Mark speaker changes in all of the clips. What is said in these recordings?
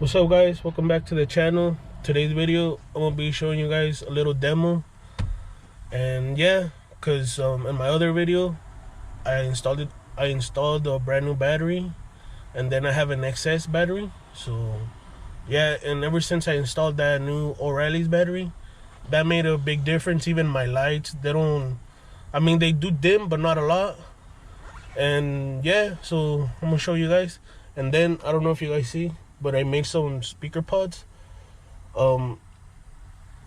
Speaker 1: What's up, guys? Welcome back to the channel. Today's video I'm gonna be showing you guys a little demo, and yeah, because in my other video I installed a brand new battery, and then I have an XS battery. So yeah, and ever since I installed that new O'Reilly's battery, that made a big difference. Even my lights, they don't, I mean, they do dim but not a lot. And yeah, so I'm gonna show you guys. And then I don't know if you guys see, but I made some speaker pods.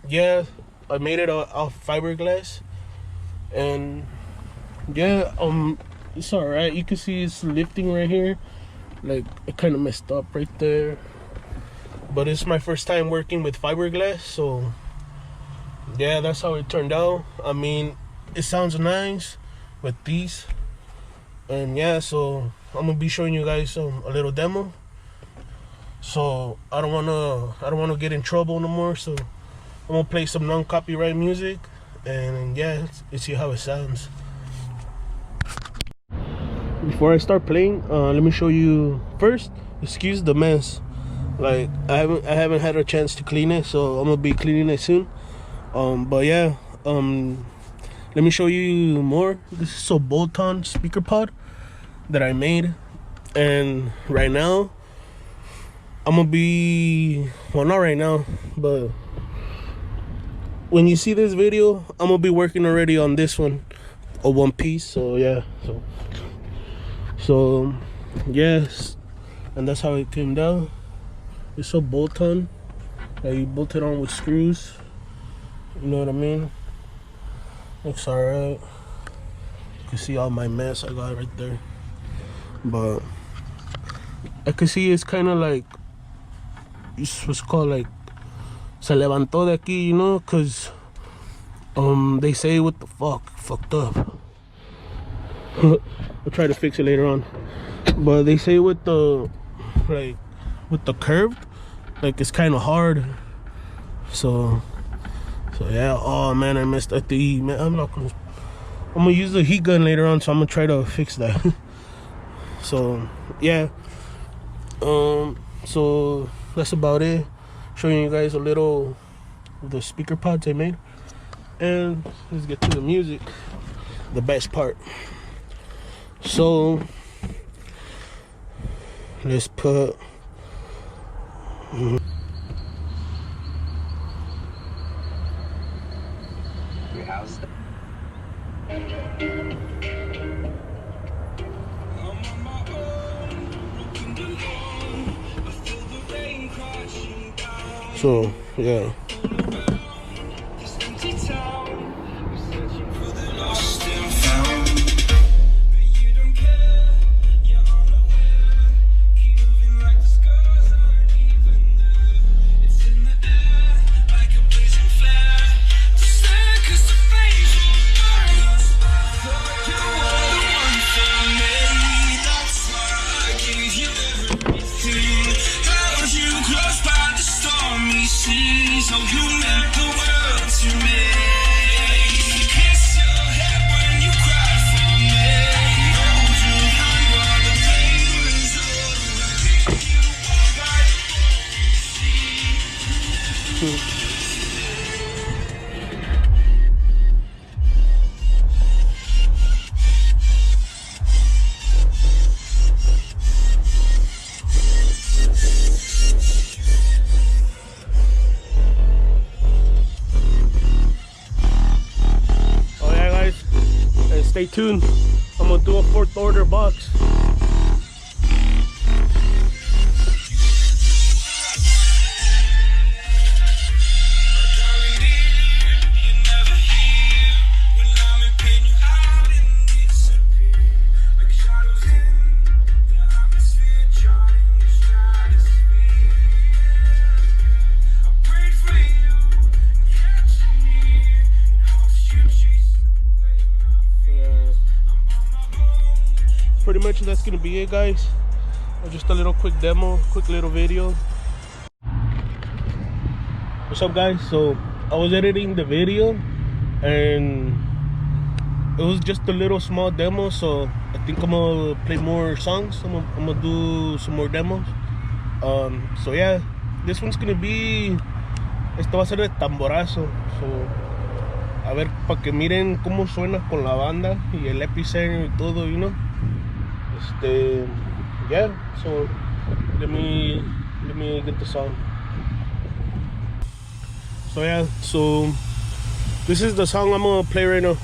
Speaker 1: Yeah, I made it out of fiberglass, and yeah, it's all right. You can see it's lifting right here. Like, it kind of messed up right there, but it's my first time working with fiberglass, so yeah, that's how it turned out. I mean, it sounds nice with these. And yeah, so I'm gonna be showing you guys a little demo. So I don't wanna get in trouble no more. So I'm gonna play some non-copyright music, and yeah, let's see how it sounds. Before I start playing, let me show you first. Excuse the mess. Like, I haven't had a chance to clean it, so I'm gonna be cleaning it soon. But yeah, let me show you more. This is a bolt-on speaker pod that I made, and right now I'm gonna be, well, not right now, but when you see this video, I'm gonna be working already on this one, a one piece. So yeah, so yes, and that's how it came down. It's a bolt-on that you bolt it on with screws. You know what I mean? Looks alright. You can see all my mess I got right there, but I can see it's kind of like, it's what's called, like, se levantó de aquí, you know, because they say, what the fucked up. I'll try to fix it later on, but they say with the, like, with the curved, like, it's kind of hard. So yeah. Oh man, I messed up the E, man. I'm gonna use the heat gun later on, so I'm gonna try to fix that. So yeah, so that's about it. Showing you guys a little of the speaker pods I made, and let's get to the music, the best part. So let's put so yeah.
Speaker 2: So you meant the world to me. Kiss your head when you cry for me. Hold your hand while the pain is over. Pick you up by the sea.
Speaker 1: Stay tuned. I'm gonna do a 4th order box. Pretty much that's gonna be it, guys. Just a little quick demo, quick little video. What's up, guys? So I was editing the video, and it was just a little small demo, so I think I'm gonna play more songs. I'm gonna do some more demos. So yeah, this one's gonna be, esto va a ser de tamborazo. So a ver, para que miren cómo suena con la banda y el epicenter y todo, you know. Yeah, so let me get the song. So yeah, so this is the song I'm gonna play right now.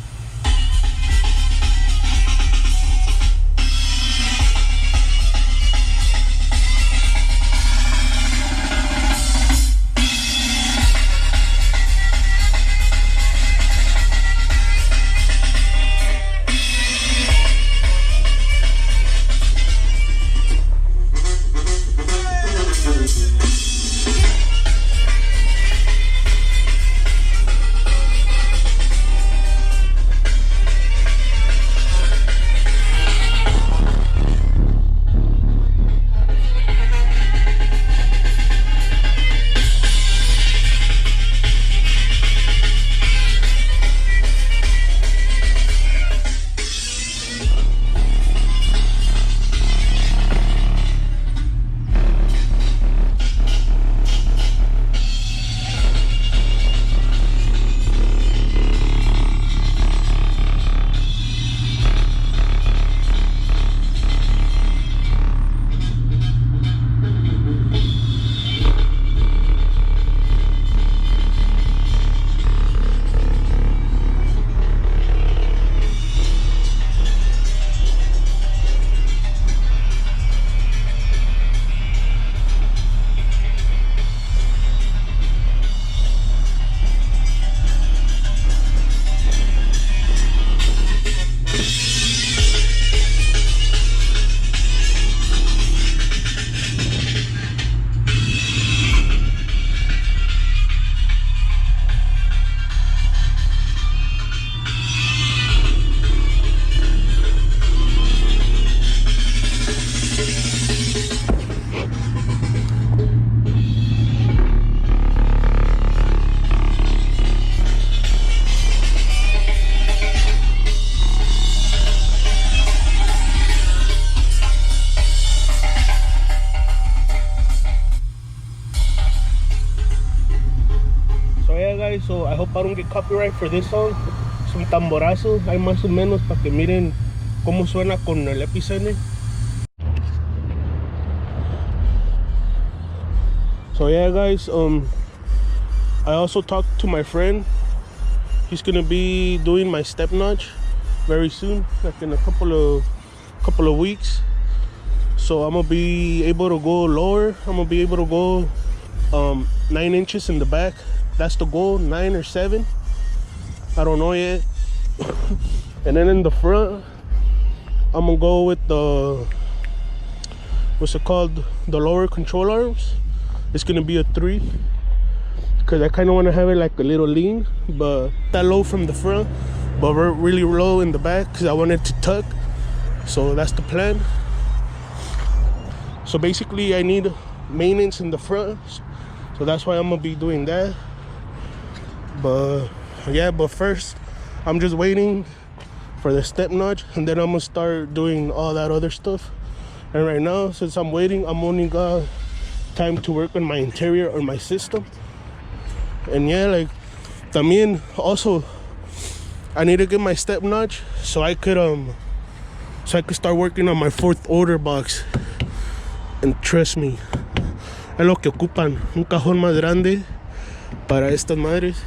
Speaker 1: So I hope I don't get copyright for this song. Es un tamborazo, hay más o menos para que miren cómo suena con el epicenter. So yeah guys, I also talked to my friend. He's gonna be doing my step notch very soon, like in a couple of weeks. So I'm gonna be able to go lower. I'm gonna be able to go 9 inches in the back. That's the goal, 9 or 7. I don't know yet. And then in the front, I'm gonna go with the, what's it called, the lower control arms. It's gonna be a 3, because I kind of want to have it like a little lean, but that low from the front, but really low in the back, because I want it to tuck. So that's the plan. So basically I need maintenance in the front, so that's why I'm gonna be doing that. But yeah, but first I'm just waiting for the step notch, and then I'm gonna start doing all that other stuff. And right now, since I'm waiting, I'm only got time to work on my interior or my system. And yeah, like también also I need to get my step notch so I could start working on my 4th order box. And trust me, es lo que ocupan, un cajón más grande para estas madres.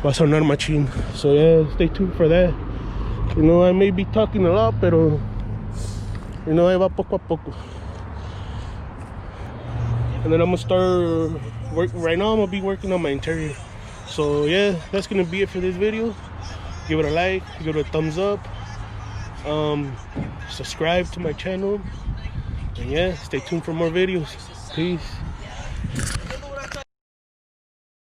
Speaker 1: Va a sonar machín. So yeah, stay tuned for that. You know, I may be talking a lot, pero you know, ahí va poco a poco. And then I'm gonna start right now. I'm gonna be working on my interior. So yeah, that's gonna be it for this video. Give it a like, give it a thumbs up, subscribe to my channel, and yeah, stay tuned for more videos. Peace.